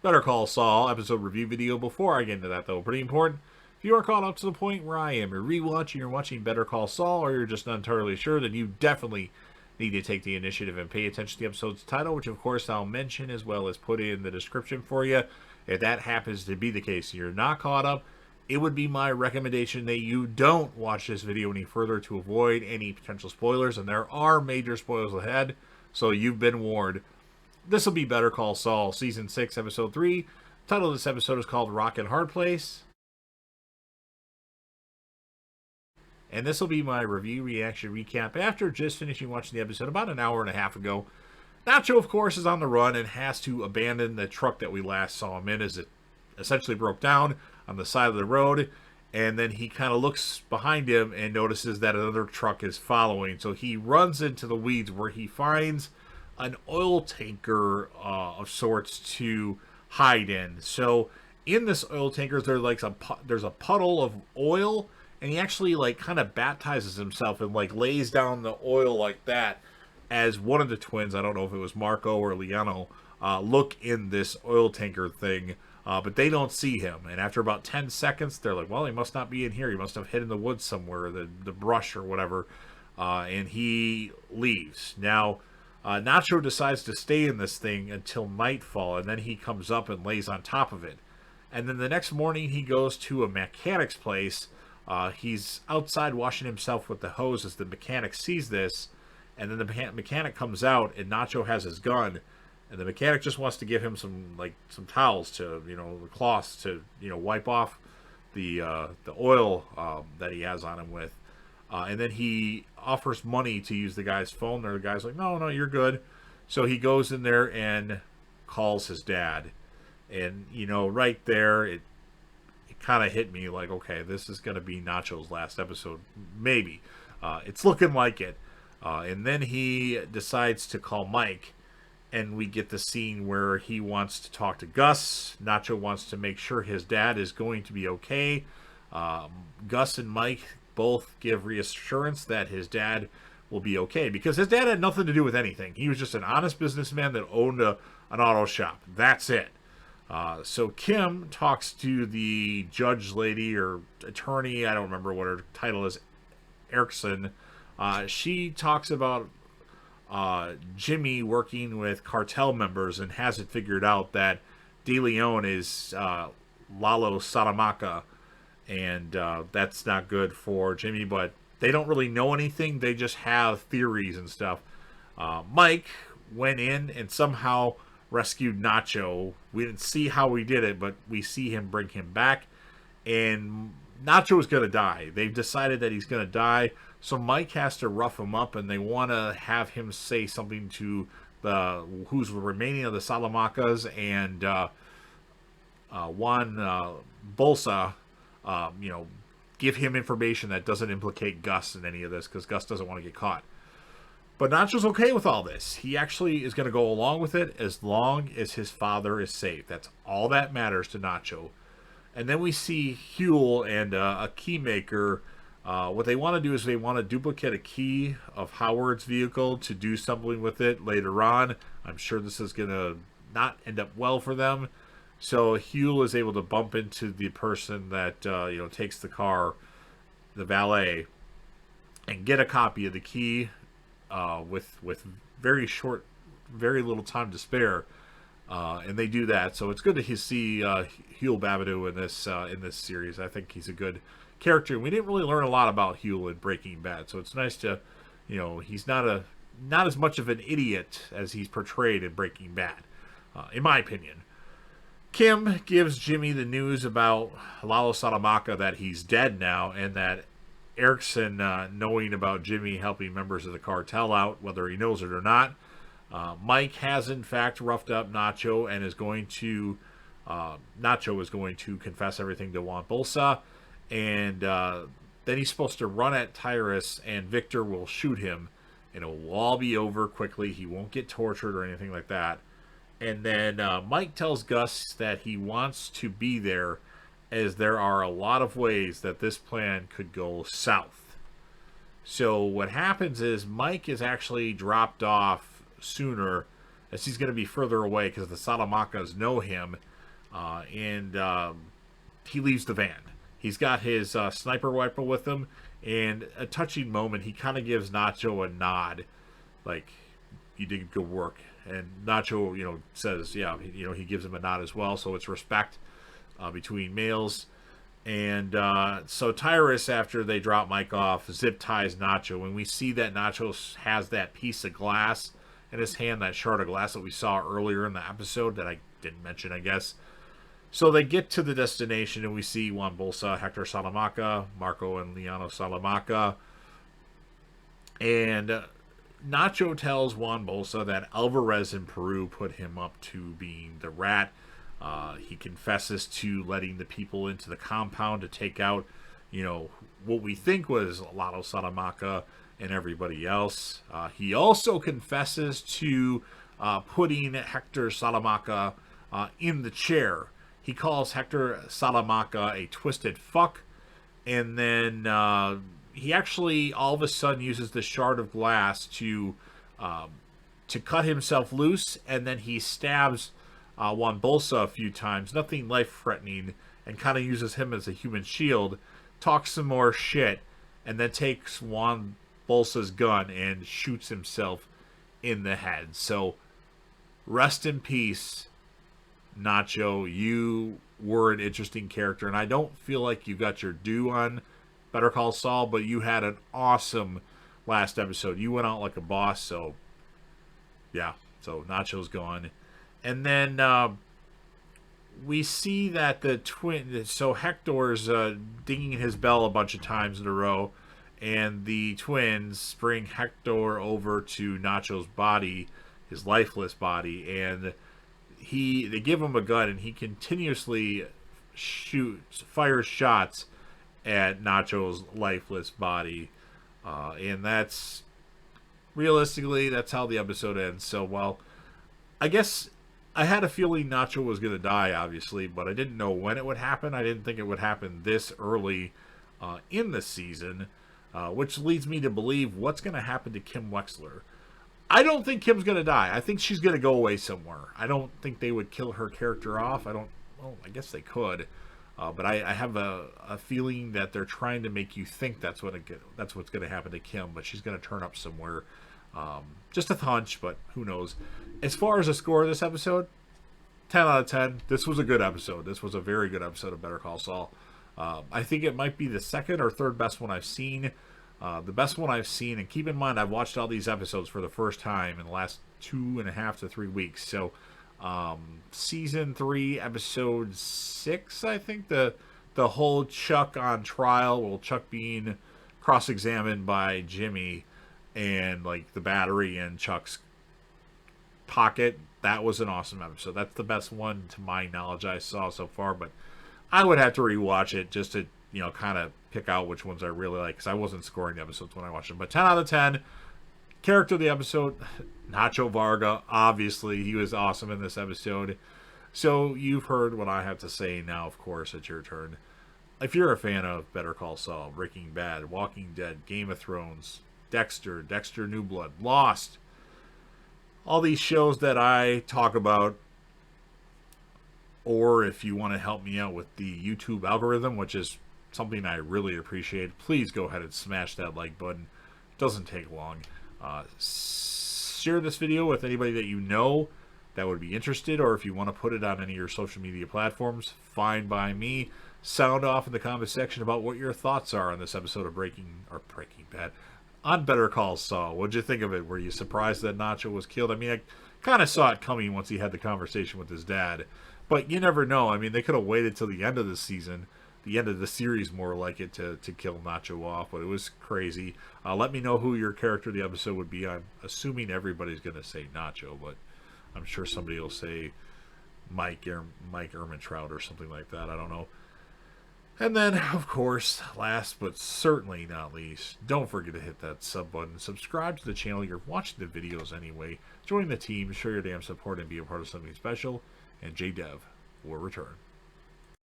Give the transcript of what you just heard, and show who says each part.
Speaker 1: Better Call Saul episode review video. Before I get into that, though, pretty important. If you are caught up to the point where I am, you're rewatching, you're watching Better Call Saul, or you're just not entirely sure, then you definitely need to take the initiative and pay attention to the episode's title, which of course I'll mention as well as put in the description for you. If that happens to be the case and you're not caught up, it would be my recommendation that you don't watch this video any further to avoid any potential spoilers, and there are major spoilers ahead, so you've been warned. This will be Better Call Saul, Season 6, Episode 3. The title of this episode is called Rock and Hard Place. And this will be my review, reaction, recap after just finishing watching the episode about an hour and a half ago. Nacho, of course, is on the run and has to abandon the truck that we last saw him in as it essentially broke down on the side of the road. And then he kind of looks behind him and notices that another truck is following. So he runs into the weeds where he finds an oil tanker of sorts to hide in. So in this oil tanker, there's a puddle of oil, and he actually like kind of baptizes himself and like lays down the oil like that as one of the twins, I don't know if it was Marco or Liano, look in this oil tanker thing, but they don't see him. And after about 10 seconds, they're like, well, he must not be in here. He must have hid in the woods somewhere, the brush or whatever, and he leaves. Now, Nacho decides to stay in this thing until nightfall, and then he comes up and lays on top of it. And then the next morning, he goes to a mechanic's place. He's outside washing himself with the hose as the mechanic sees this, and then the mechanic comes out, and Nacho has his gun, and the mechanic just wants to give him some towels to, the cloths to, wipe off the oil that he has on him with. And then he offers money to use the guy's phone. The guy's like, no, you're good. So he goes in there and calls his dad. And, right there, it kind of hit me like, okay, this is going to be Nacho's last episode. Maybe. It's looking like it. And then he decides to call Mike. And we get the scene where he wants to talk to Gus. Nacho wants to make sure his dad is going to be okay. Gus and Mike both give reassurance that his dad will be okay, because his dad had nothing to do with anything. He was just an honest businessman that owned an auto shop. That's it. So Kim talks to the judge lady or attorney, I don't remember what her title is, Erickson. She talks about Jimmy working with cartel members and has it figured out that De Leon is Lalo Salamanca. And that's not good for Jimmy, but they don't really know anything. They just have theories and stuff. Mike went in and somehow rescued Nacho. We didn't see how he did it, but we see him bring him back. And Nacho is going to die. They've decided that he's going to die. So Mike has to rough him up, and they want to have him say something to who's remaining of the Salamancas and Juan Bolsa. Give him information that doesn't implicate Gus in any of this, because Gus doesn't want to get caught. But Nacho's okay with all this. He actually is going to go along with it as long as his father is safe. That's all that matters to Nacho. And then we see Huel and a key maker. What they want to do is they want to duplicate a key of Howard's vehicle to do something with it later on. I'm sure this is going to not end up well for them. So Huel is able to bump into the person that takes the car, the valet, and get a copy of the key with very little time to spare, and they do that. So it's good to see Huel Babadoo in this series. I think he's a good character. We didn't really learn a lot about Huel in Breaking Bad, so it's nice to, he's not as much of an idiot as he's portrayed in Breaking Bad, in my opinion. Kim gives Jimmy the news about Lalo Salamanca, that he's dead now, and that Erickson, knowing about Jimmy helping members of the cartel out, whether he knows it or not. Mike has in fact roughed up Nacho and is going to Nacho is going to confess everything to Juan Bolsa, and then he's supposed to run at Tyrus, and Victor will shoot him, and it will all be over quickly. He won't get tortured or anything like that. And then Mike tells Gus that he wants to be there, as there are a lot of ways that this plan could go south. So what happens is Mike is actually dropped off sooner, as he's going to be further away because the Salamancas know him. and he leaves the van. He's got his sniper rifle with him, and a touching moment, he kind of gives Nacho a nod, like, you did good work. And Nacho, says, yeah, he gives him a nod as well, so it's respect between males. And so Tyrus, after they drop Mike off, zip ties Nacho, and we see that Nacho has that piece of glass in his hand, that shard of glass that we saw earlier in the episode that I didn't mention, I guess. So they get to the destination, and we see Juan Bolsa, Hector Salamanca, Marco and Liano Salamanca. And Nacho tells Juan Bolsa that Alvarez in Peru put him up to being the rat. He confesses to letting the people into the compound to take out, what we think was Lalo Salamanca and everybody else. He also confesses to putting Hector Salamanca in the chair. He calls Hector Salamanca a twisted fuck, and then he actually all of a sudden uses the shard of glass to cut himself loose, and then he stabs Juan Bolsa a few times, nothing life-threatening, and kind of uses him as a human shield, talks some more shit, and then takes Juan Bolsa's gun and shoots himself in the head. So, rest in peace, Nacho. You were an interesting character, and I don't feel like you got your due on Better Call Saul, but you had an awesome last episode. You went out like a boss, so yeah. So Nacho's gone. And then we see that the twin... So Hector's dinging his bell a bunch of times in a row, and the twins bring Hector over to Nacho's body, his lifeless body, and they give him a gun, and he continuously fires shots at Nacho's lifeless body. And that's... Realistically, that's how the episode ends. So, well, I guess I had a feeling Nacho was going to die, obviously, but I didn't know when it would happen. I didn't think it would happen this early in the season, which leads me to believe what's going to happen to Kim Wexler. I don't think Kim's going to die. I think she's going to go away somewhere. I don't think they would kill her character off. I guess they could. But I have a feeling that they're trying to make you think that's what's going to happen to Kim, but she's going to turn up somewhere. Just a hunch, but who knows. As far as the score of this episode, 10 out of 10. This was a good episode. This was a very good episode of Better Call Saul. I think it might be the second or third best one I've seen. The best one I've seen, and keep in mind, I've watched all these episodes for the first time in the last 2.5 to 3 weeks. So, season 3, episode 6, I think, the whole Chuck on trial, well, Chuck being cross-examined by Jimmy, and like the battery in Chuck's pocket, that was an awesome episode. That's the best one to my knowledge I saw so far, but I would have to rewatch it just to kind of pick out which ones I really like, because I wasn't scoring the episodes when I watched them. But 10 out of 10. Character of the episode, Nacho Varga. Obviously, he was awesome in this episode. So you've heard what I have to say. Now, of course, it's your turn. If you're a fan of Better Call Saul, Breaking Bad, Walking Dead, Game of Thrones, Dexter, New Blood, Lost, all these shows that I talk about, or if you want to help me out with the YouTube algorithm, which is something I really appreciate, please go ahead and smash that like button. It doesn't take long. Share this video with anybody that you know that would be interested, or if you want to put it on any of your social media platforms, fine by me. Sound off in the comment section about what your thoughts are on this episode of Breaking Bad, on Better Call Saul. What'd you think of it? Were you surprised that Nacho was killed? I mean, I kind of saw it coming once he had the conversation with his dad, but you never know. I mean, they could have waited till the end of the season, the end of the series more like it, to kill Nacho off, but it was crazy. Let me know who your character of the episode would be. I'm assuming everybody's going to say Nacho, but I'm sure somebody will say Mike Ehrmantraut or something like that. I don't know. And then, of course, last but certainly not least, don't forget to hit that sub button. Subscribe to the channel. You're watching the videos anyway. Join the team, show your damn support, and be a part of something special. And JDev will return.